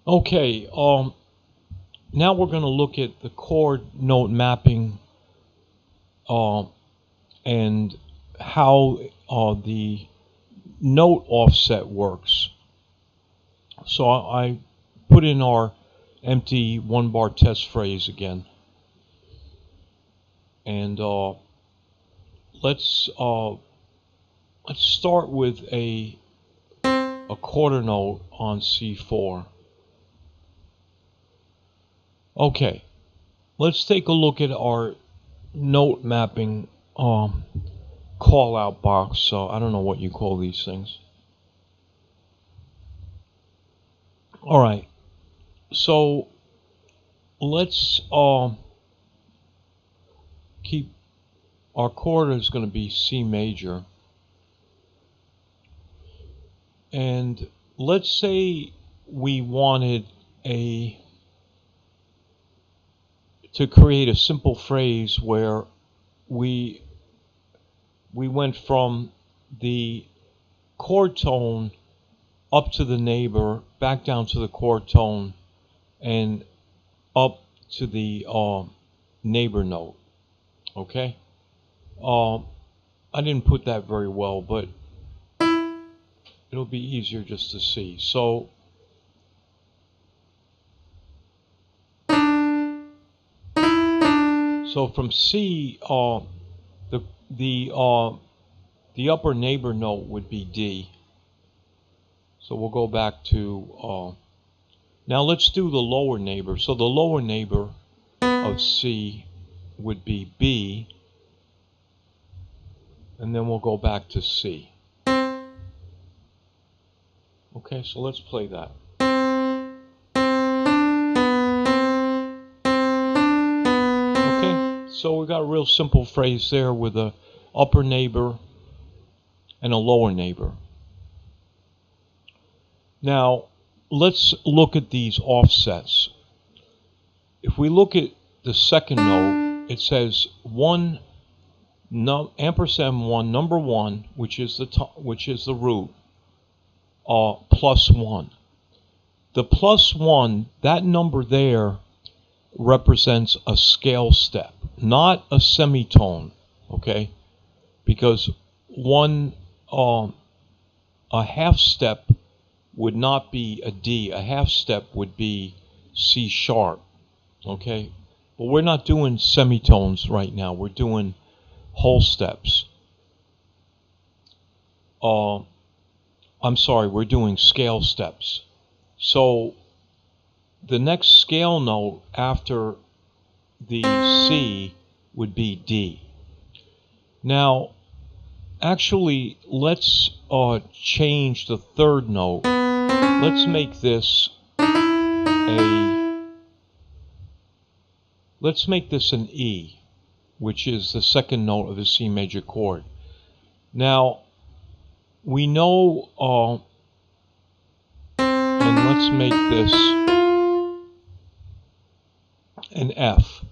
Okay, now we're going to look at the chord note mapping and how the note offset works. So I put in our empty one bar test phrase again, and let's start with a quarter note on C4. Okay, let's take a look at our note mapping call out box. So I don't know what you call these things. All right, so let's keep our chord is going to be C major, and let's say we wanted to create a simple phrase where we went from the chord tone up to the neighbor, back down to the chord tone, and up to the neighbor note. Okay? I didn't put that very well, but it'll be easier just to see. So from C, the upper neighbor note would be D. So we'll go back to, now let's do the lower neighbor. So the lower neighbor of C would be B, and then we'll go back to C. Okay, so let's play that. Okay, so we got a real simple phrase there with a upper neighbor and a lower neighbor. Now, let's look at these offsets. If we look at the second note, it says ampersand 1, number 1, which is the root, plus 1. The plus 1, that number there represents a scale step, not a semitone, okay? Because a half step would not be a D. A half step would be C sharp, okay? But we're not doing semitones right now. We're doing whole steps. I'm sorry, we're doing scale steps. So the next scale note after the C would be D. Now, actually, let's change the third note. Let's make this an E, which is the second note of the C major chord. Now, we know, and let's make this an F.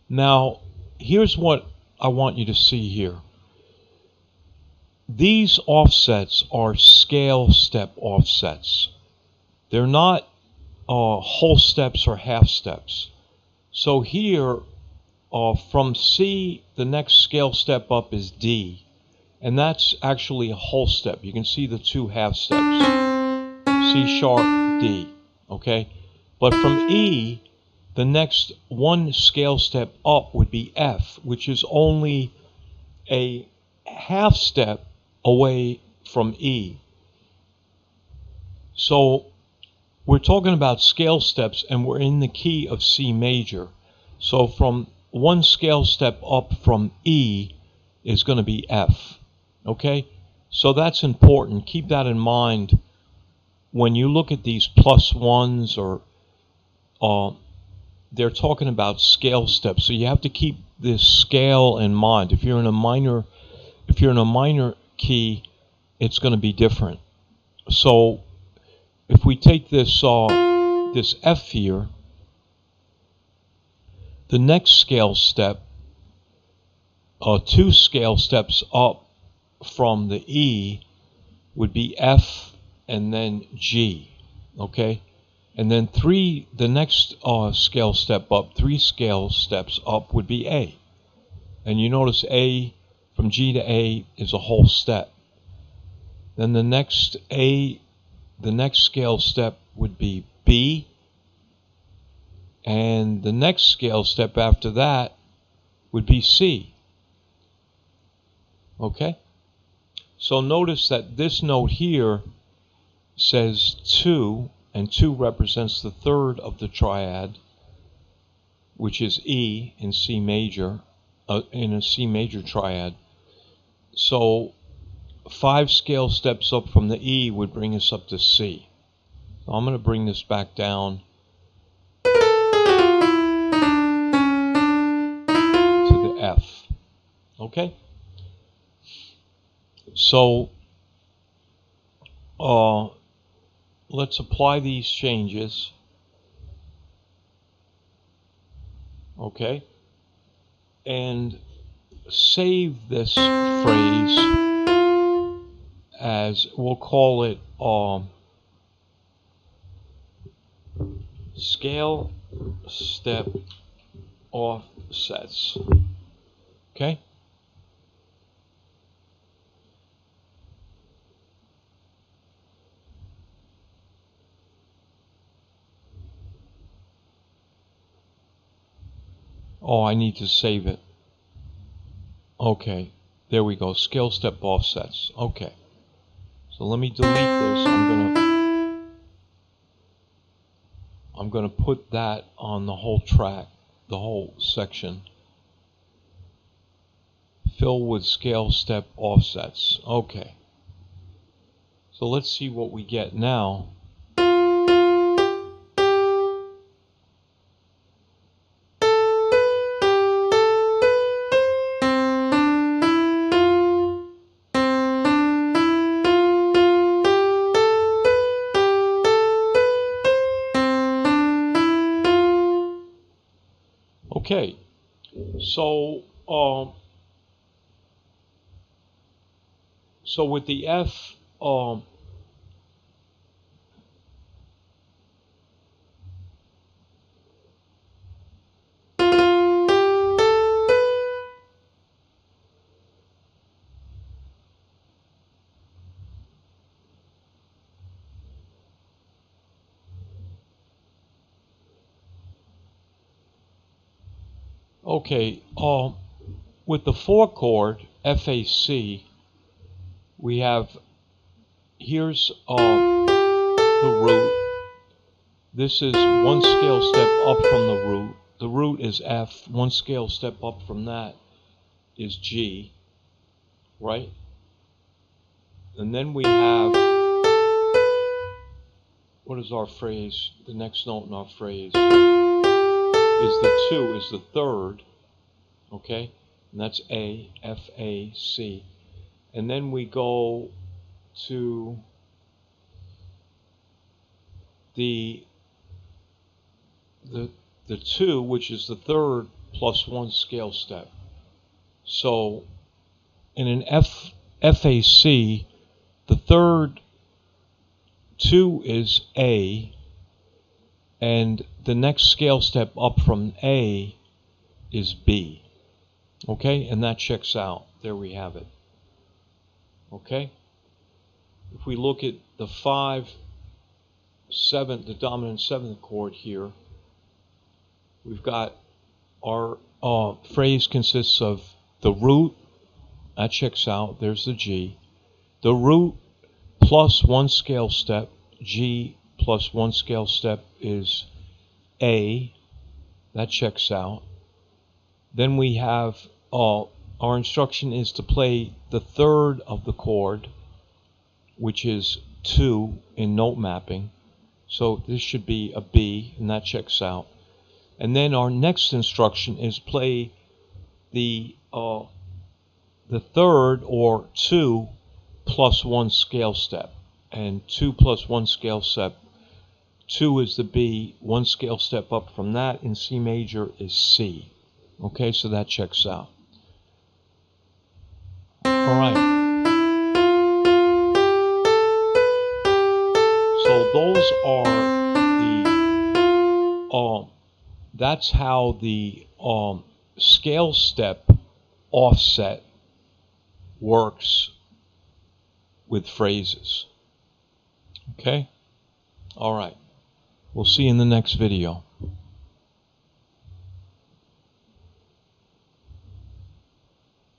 Now, here's what I want you to see here. These offsets are scale step offsets. They're not whole steps or half steps. So here, from C, the next scale step up is D. And that's actually a whole step. You can see the two half steps. C sharp, D. Okay? But from E, the next one scale step up would be F, which is only a half step away from E. So we're talking about scale steps, and we're in the key of C major. So from one scale step up from E is going to be F. Okay? So that's important. Keep that in mind when you look at these plus ones, or they're talking about scale steps. So you have to keep this scale in mind. If you're in a minor key, it's going to be different. So if we take this this F here, the next scale step, 2 scale steps up from the E, would be F and then G. Okay, And then the next scale step up, 3 scale steps up would be A. And you notice A, from G to A is a whole step. Then the next scale step would be B. And the next scale step after that would be C. Okay? So notice that this note here says 2, and 2 represents the third of the triad, which is E in C major, in a C major triad. So 5 scale steps up from the E would bring us up to C. So I'm going to bring this back down to the F. Okay? So let's apply these changes. Okay? And save this phrase as, we'll call it scale step offsets. Okay? Oh, I need to save it. Okay, there we go. Scale step offsets. Okay. So let me delete this. I'm gonna put that on the whole track, the whole section. Fill with scale step offsets. Okay. So let's see what we get now. Okay, so with the F, okay, with the 4 chord, FAC, we have, here's the root. This is 1 scale step up from the root. The root is F. 1 scale step up from that is G, right? And then we have, what is our phrase? The next note in our phrase is the 2, is the third, okay? And that's A, F, A, C. And then we go to the 2, which is the third plus 1 scale step. So in an FAC, the third 2 is A, and the next scale step up from A is B. Okay, and that checks out. There we have it. Okay, if we look at the 5, 7, the dominant 7th chord here, we've got our phrase consists of the root, that checks out, there's the G, the root plus 1 scale step, G plus 1 scale step is A, that checks out. Then we have, our instruction is to play the third of the chord, which is 2 in note mapping. So this should be a B, and that checks out. And then our next instruction is play the third, or 2 plus 1 scale step. And 2 plus 1 scale step, 2 is the B, 1 scale step up from that in C major is C. Okay, so that checks out. All right. So those are the that's how the scale step offset works with phrases. Okay? All right. We'll see you in the next video.